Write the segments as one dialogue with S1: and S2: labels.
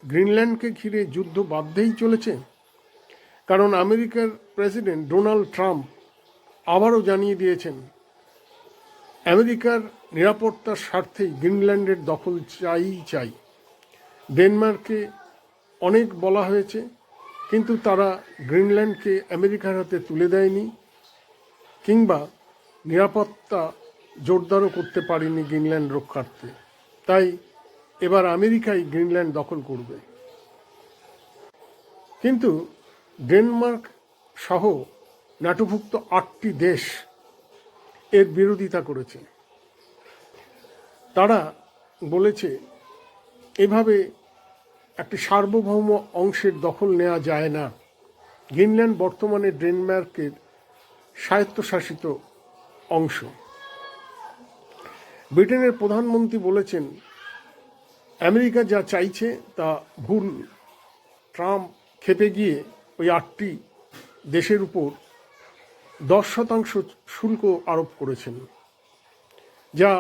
S1: গ্রিনল্যান্ডকে ঘিরে যুদ্ধ বাঁধতেই চলেছে? কারণ আমেরিকার প্রেসিডেন্ট ডোনাল্ড ট্রাম্প আবারও জানিয়ে দিয়েছেন আমেরিকার নিরাপত্তার স্বার্থেই গ্রিনল্যান্ডের দখল চাই। ডেনমার্ককে অনেক বলা হয়েছে, কিন্তু তারা গ্রিনল্যান্ডকে আমেরিকার হাতে তুলে দেয়নি কিংবা নিরাপত্তা জোরদারও করতে পারেনি গ্রিনল্যান্ড রক্ষার্থে। তাই এবার আমেরিকাই গ্রিনল্যান্ড দখল করবে। কিন্তু ডেনমার্ক সহ ন্যাটোভুক্ত 8টি দেশ এর বিরোধিতা করেছে। তারা বলেছে এভাবে একটি সার্বভৌম অংশের দখল নেওয়া যায় না। গ্রিনল্যান্ড বর্তমানে ডেনমার্কের স্বায়ত্তশাসিত অংশ। ব্রিটেনের প্রধানমন্ত্রী বলেছেন আমেরিকা যা চাইছে তা ভুল। ট্রাম্প খেপে গিয়ে ওই 8টি দেশের উপর 10% শুল্ক আরোপ করেছেন, যা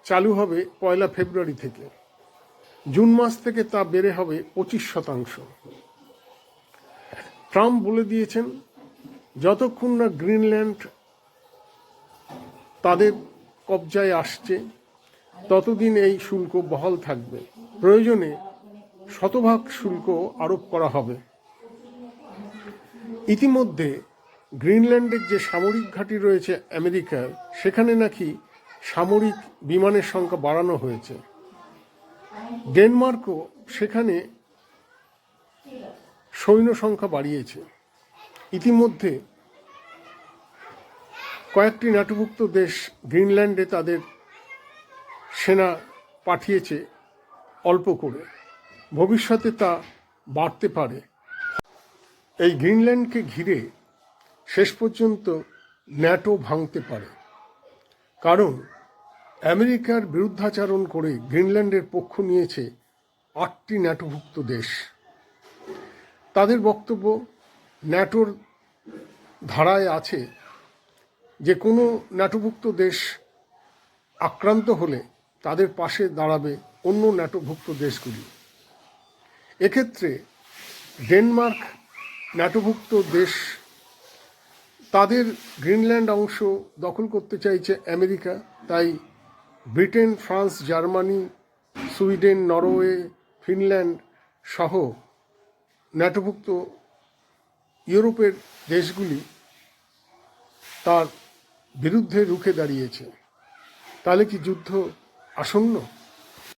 S1: চালু হবে 1 ফেব্রুয়ারি থেকে। জুন মাস থেকে তা বেড়ে হবে 25%। ট্রাম্প বলে দিয়েছেন যতক্ষণ না গ্রিনল্যান্ড তাদের কবজায় আসছে ততদিন এই শুল্ক বহাল থাকবে। প্রয়োজনে শতভাগ শুল্ক আরোপ করা হবে। ইতিমধ্যে গ্রিনল্যান্ডের যে সামরিক ঘাঁটি রয়েছে আমেরিকার, সেখানে নাকি সামরিক বিমানের সংখ্যা বাড়ানো হয়েছে। ডেনমার্কও সেখানে সৈন্য সংখ্যা বাড়িয়েছে। ইতিমধ্যে কয়েকটি ন্যাটোভুক্ত দেশ গ্রিনল্যান্ডে তাদের সেনা পাঠিয়েছে অল্প করে। ভবিষ্যতে তা বাড়তে পারে। এই গ্রিনল্যান্ডকে ঘিরে শেষ পর্যন্ত ন্যাটো ভাঙতে পারে, কারণ আমেরিকার বিরুদ্ধাচরণ করে গ্রিনল্যান্ডের পক্ষ নিয়েছে 8টি ন্যাটোভুক্ত দেশ। তাদের বক্তব্য ন্যাটোর ধারায় আছে যে কোনো ন্যাটোভুক্ত দেশ আক্রান্ত হলে তাদের পাশে দাঁড়াবে অন্য ন্যাটোভুক্ত দেশগুলি। এক্ষেত্রে ডেনমার্ক ন্যাটোভুক্ত দেশ, তাদের গ্রিনল্যান্ড অংশ দখল করতে চাইছে আমেরিকা। তাই Britain, France, Germany, Sweden, Norway, Finland সহ ন্যাটোভুক্ত ইউরোপের দেশগুলি তার বিরুদ্ধে রুখে দাঁড়িয়েছে। তাহলে কি যুদ্ধ আসন্ন?